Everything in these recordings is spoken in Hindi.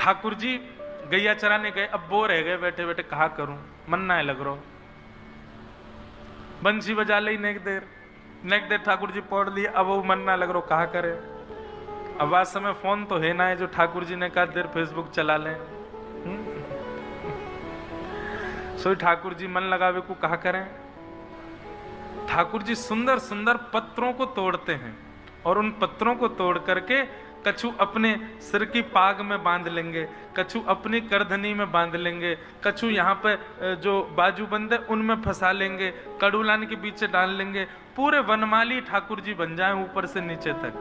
ठाकुर जी गैया चराने गए, अब बोर रह गए बैठे बैठे, कहा करूं, मन ना है लग रो। बंसी बजा ली नेक देर ठाकुर जी पौड़ लिए, अब वो मन ना लग रो, कहा करे। अब आज समय फोन तो है ना है जो ठाकुर जी ने कहा देर फेसबुक चला लें। सोई ठाकुर जी मन लगावे को कहा करें। ठाकुर जी सुंदर सुंदर पत्रों को तोड़ते हैं और उन पत्रों को तोड़ करके कछु अपने सिर की पाग में बांध लेंगे, कछु अपनी करधनी में बांध लेंगे, कछु यहाँ पे जो बाजूबंद है उनमें फंसा लेंगे, कड़ूलान के पीछे डाल लेंगे। पूरे वनमाली ठाकुर जी बन जाएं ऊपर से नीचे तक।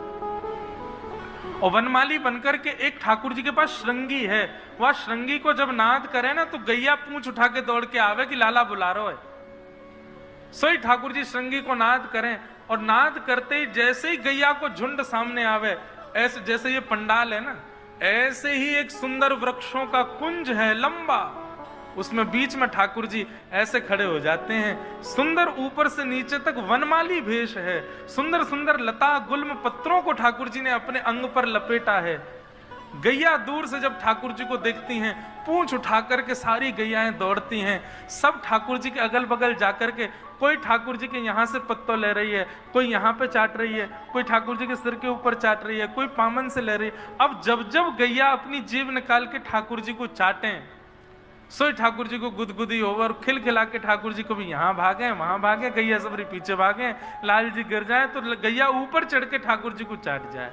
और वनमाली बनकर के एक ठाकुर जी के पास श्रृंगी है, वह श्रृंगी को जब नाद करे ना तो गैया पूंछ उठा के दौड़ के आवे कि लाला बुला रहा है। सोई ठाकुर जी श्रृंगी को नाद करें और नाद करते ही जैसे ही गैया को झुंड सामने आवे, ऐसे जैसे ये पंडाल है ना, ऐसे ही एक सुंदर वृक्षों का कुंज है लंबा, उसमें बीच में ठाकुर जी ऐसे खड़े हो जाते हैं। सुंदर ऊपर से नीचे तक वनमाली भेष है, सुंदर सुंदर लता गुल्म पत्रों को ठाकुर जी ने अपने अंग पर लपेटा है। गैया दूर से जब ठाकुर जी को देखती हैं, पूंछ उठा करके सारी गैयाएं दौड़ती हैं, सब ठाकुर जी के अगल बगल जाकर के, कोई ठाकुर जी के यहाँ से पत्तों ले रही है, कोई यहाँ पे चाट रही है, कोई ठाकुर जी के सिर के ऊपर चाट रही है, कोई पामन से ले रही है। अब जब जब गैया अपनी जीभ निकाल के ठाकुर जी को चाटें, सोई ठाकुर जी को गुदगुदी हो और खिलखिला के ठाकुर जी को भी यहाँ भागे वहां भागे, गैया सबरी पीछे भागे, लाल जी गिर जाए तो गैया ऊपर चढ़ के ठाकुर जी को चाट जाए,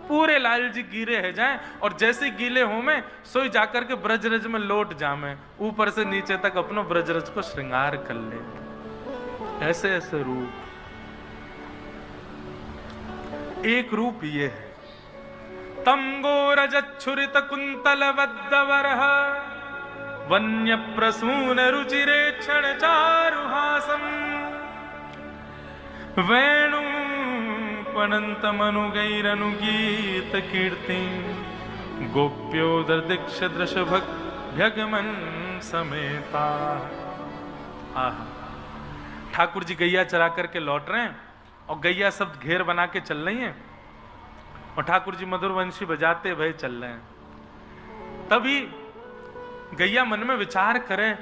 पूरे लाल जी गीले है जाएं और जैसे गीले हो में सोई जाकर के ब्रजरज में लौट जामे, ऊपर से नीचे तक अपनो ब्रजरज को श्रृंगार कर ले। ऐसे ऐसे रूप, एक रूप ये है तंगो रजच्छुरित कुंतल वद्दवरः वन्य प्रसून रुचिरे क्षण चारुहासम वेणु पनंत मनुगैरनुगीत कीर्ति गोप्योदर दीक्ष दृश भगमन समेता। ठाकुर जी गैया चरा करके लौट रहे हैं और गैया सब घेर बना के चल रही हैं और ठाकुर जी मधुर वंशी बजाते भय चल रहे हैं। तभी गैया मन में विचार करे,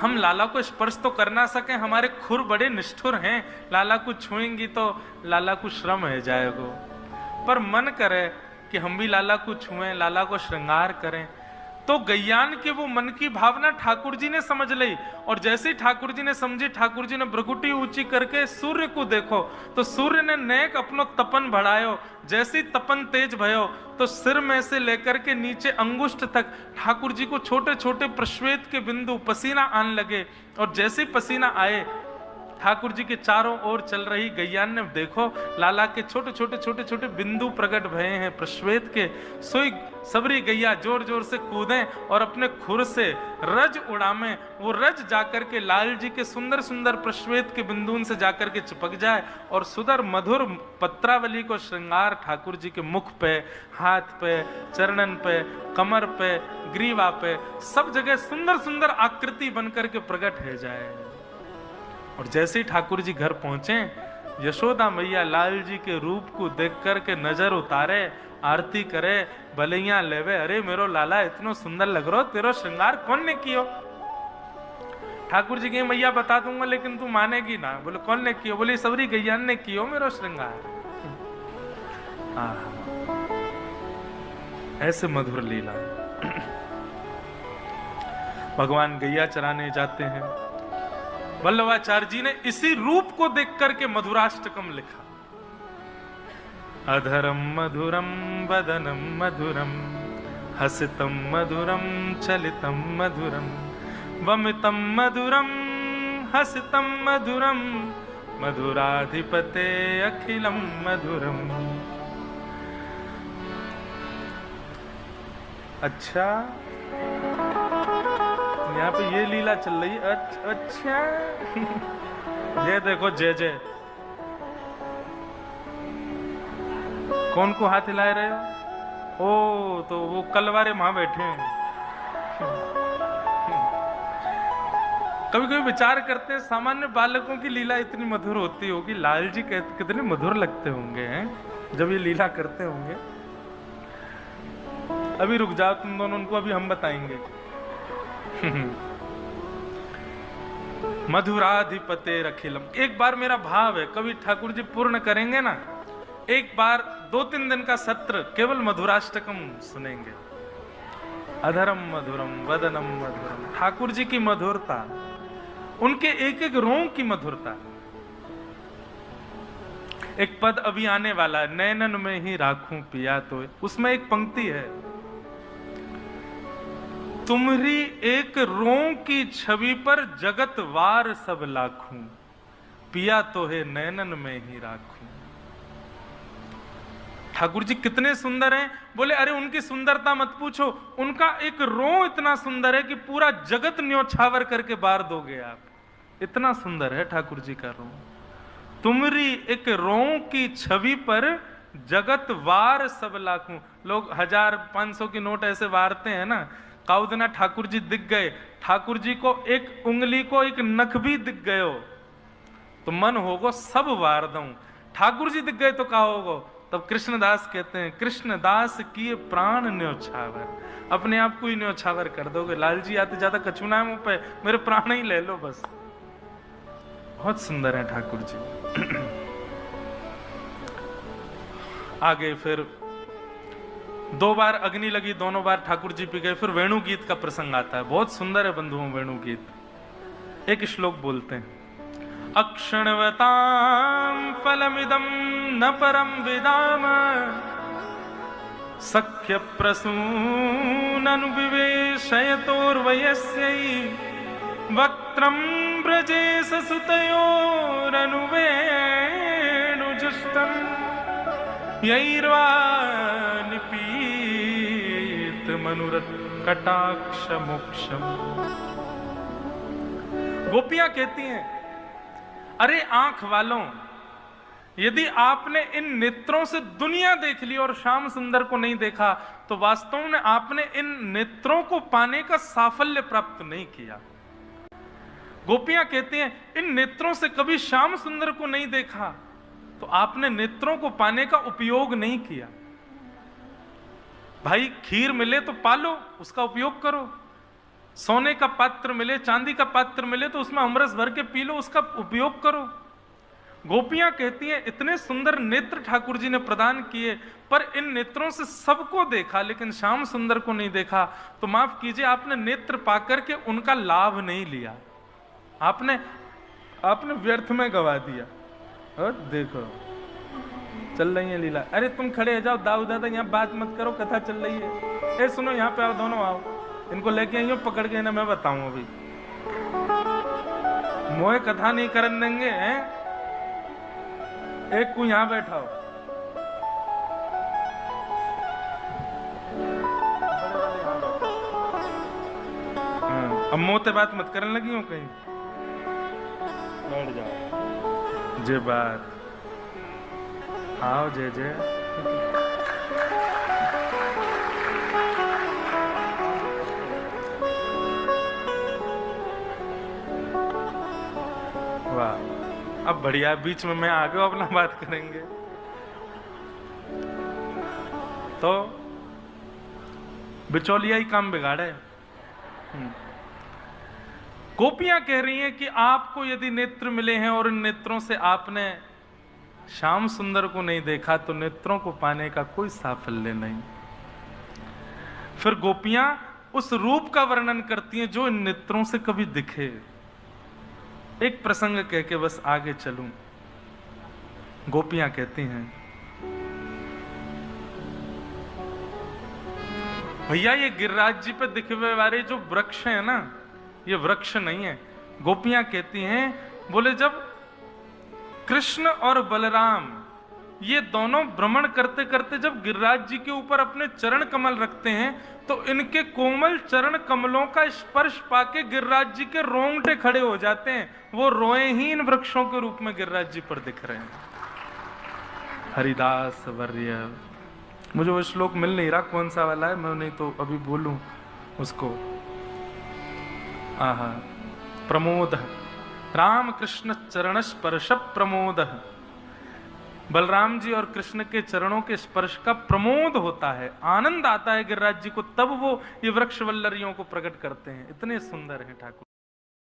हम लाला को स्पर्श तो कर ना सके, हमारे खुर बड़े निष्ठुर हैं, लाला को छुएंगी तो लाला को श्रम है जाएगा, पर मन करे कि हम भी लाला को छुएं, लाला को श्रृंगार करें। तो गैयान के वो मन की भावना ठाकुर जी ने समझ ली और जैसे ही ठाकुर जी ने समझी, ठाकुर जी ने भ्रकुटी ऊंची करके सूर्य को देखो तो सूर्य ने नेक अपनो तपन बढ़ायो। जैसे ही तपन तेज भयो तो सिर में से लेकर के नीचे अंगुष्ठ तक ठाकुर जी को छोटे छोटे प्रश्वेत के बिंदु पसीना आने लगे और जैसे ही पसीना आए ठाकुर जी के चारों ओर चल रही गैयान ने देखो लाला के छोटे छोटे छोटे छोटे बिंदु प्रकट भये हैं प्रश्वेत के। सोई सबरी गैया जोर जोर से कूदें और अपने खुर से रज उड़ामें, वो रज जाकर के लाल जी के सुंदर सुंदर प्रश्वेत के बिंदुन से जाकर के चिपक जाए और सुंदर मधुर पत्रावली को श्रृंगार ठाकुर जी के मुख पे, हाथ पे, चरणन पे, कमर पे, ग्रीवा पे, सब जगह सुंदर सुंदर आकृति बनकर के प्रकट है जाए। और जैसे ही ठाकुर जी घर पहुंचे, यशोदा मैया लाल जी के रूप को देख कर के नजर उतारे, आरती करे, भलैया लेवे, अरे मेरो लाला इतनो सुंदर लग रहो, तेरो श्रृंगार कौन ने कियो? ठाकुर जी के मैया बता दूंगा लेकिन तू मानेगी ना। बोले कौन ने कियो? बोले सबरी गैयान ने कियो मेरो श्रृंगार। ऐसे मधुर लीला भगवान गैया चराने जाते हैं। वल्लभाचार्य जी ने इसी रूप को देख करके मधुराष्टकम लिखा। अधरम मधुरम वदनम मधुरम हसितम मधुरम चलितम मधुरम वमितम मधुरम हसितम मधुरम मधुराधिपते अखिलम मधुरम। अच्छा, यहाँ पे ये लीला चल रही है। अच्छा ये देखो जय जय, कौन को हाथ हिलाए रहे हो? ओ तो वो कल वाले वहां बैठे हैं। कभी कभी विचार करते हैं सामान्य बालकों की लीला इतनी मधुर होती होगी, लाल जी कितने मधुर लगते होंगे हैं जब ये लीला करते होंगे। अभी रुक जाओ तुम दोनों, उनको अभी हम बताएंगे। मधुराधिपते रखिलम। एक बार मेरा भाव है, कभी ठाकुर जी पूर्ण करेंगे ना, एक बार 2-3 दिन का सत्र केवल मधुराष्टकम सुनेंगे। अधरम मधुरम वदनम मधुरम, ठाकुर जी की मधुरता, उनके एक एक रों की मधुरता। एक पद अभी आने वाला है, नैनन में ही राखूं पिया तो, उसमें एक पंक्ति है, तुम्हारी एक रों की छवि पर जगत वार सब लाखूं, पिया तो है नैनन में ही राखूं। ठाकुर जी कितने सुंदर हैं। बोले अरे उनकी सुंदरता मत पूछो, उनका एक रों इतना सुंदर है कि पूरा जगत न्योछावर करके बार दोगे आप, इतना सुंदर है ठाकुर जी का रों। तुम्हारी एक रों की छवि पर जगत वार सब लाखूं। लोग 1000-500 की नोट ऐसे वारते हैं ना, काउदना ठाकुर जी दिख गए, ठाकुर जी को एक उंगली को एक नख भी दिख गयो तो मन होगो सब वार दूं। ठाकुर जी दिख गए तो कहा होगो, तब कृष्णदास कहते हैं, कृष्णदास किए प्राण न्योछावर, अपने आप को ही न्योछावर कर दोगे। लाल जी आते जाता कछु ना मुंह पे, मेरे प्राण ही ले लो बस। बहुत सुंदर है ठाकुर जी। आगे फिर 2 बार अग्नि लगी, दोनों बार ठाकुर जी पी गए। फिर वेणु गीत का प्रसंग आता है, बहुत सुंदर है बंधुओं वेणु गीत। एक श्लोक बोलते हैं, अक्षणवतां फलमिदं न परम विदाम, सख्य प्रसूननु विवेशयतोर्वयस्यै, वक्त्रं ब्रजेश सुतयोरनुवेणुजुष्टं, यैर्वा निपीत मनुरकटाक्ष मोक्षम। गोपियां कहती हैं, अरे आंख वालों, यदि आपने इन नेत्रों से दुनिया देख ली और श्याम सुंदर को नहीं देखा तो वास्तव में आपने इन नेत्रों को पाने का साफल्य प्राप्त नहीं किया। गोपियां कहती हैं, इन नेत्रों से कभी श्याम सुंदर को नहीं देखा तो आपने नेत्रों को पाने का उपयोग नहीं किया। भाई खीर मिले तो पालो, उसका उपयोग करो। सोने का पात्र मिले, चांदी का पात्र मिले तो उसमें अमरस भर के पी लो, उसका उपयोग करो। गोपियां कहती हैं, इतने सुंदर नेत्र ठाकुर जी ने प्रदान किए, पर इन नेत्रों से सबको देखा लेकिन श्याम सुंदर को नहीं देखा, तो माफ कीजिए आपने नेत्र पाकर के उनका लाभ नहीं लिया, आपने व्यर्थ में गवा दिया। और देखो चल रही है लीला। अरे तुम खड़े हो जाओ, दाऊ दादा यहाँ बात मत करो, कथा चल रही है। ए सुनो, यहाँ पे आओ, दोनों आओ, इनको लेके आइयो, पकड़ के ना मैं बताऊं अभी। मोए कथा नहीं करन देंगे हैं? एक को यहां बैठाओ, अब मोते बात मत करने लगी हो कहीं, बैठ जाओ। जे बात आओ, जे जे वाह, अब बढ़िया, बीच में मैं आ गया, अपना बात करेंगे। तो बिचौलिया ही काम बिगाड़े। गोपियां कह रही हैं कि आपको यदि नेत्र मिले हैं और इन नेत्रों से आपने श्याम सुंदर को नहीं देखा तो नेत्रों को पाने का कोई साफल्य नहीं। फिर गोपियां उस रूप का वर्णन करती हैं जो इन नेत्रों से कभी दिखे। एक प्रसंग कह के बस आगे चलूं। गोपियां कहती हैं, भैया ये गिरिराज जी पे दिखे वाले जो वृक्ष है ना, ये वृक्ष नहीं है। गोपियां कहती हैं, बोले जब कृष्ण और बलराम ये दोनों भ्रमण करते करते जब गिरिराज जी के ऊपर अपने चरण कमल रखते हैं तो इनके कोमल चरण कमलों का स्पर्श पाके गिरिराज जी के रोंगटे खड़े हो जाते हैं। वो रोए ही इन वृक्षों के रूप में गिरिराज जी पर दिख रहे हैं। हरिदास वर्य, मुझे वो श्लोक मिल नहीं रहा कौन सा वाला है, मैं नहीं तो अभी बोलूं उसको। आहा, प्रमोद राम कृष्ण चरण स्पर्श प्रमोद, बलराम जी और कृष्ण के चरणों के स्पर्श का प्रमोद होता है, आनंद आता है गिरिराज जी को, तब वो ये वृक्ष वल्लरियों को प्रकट करते हैं। इतने सुंदर हैं ठाकुर।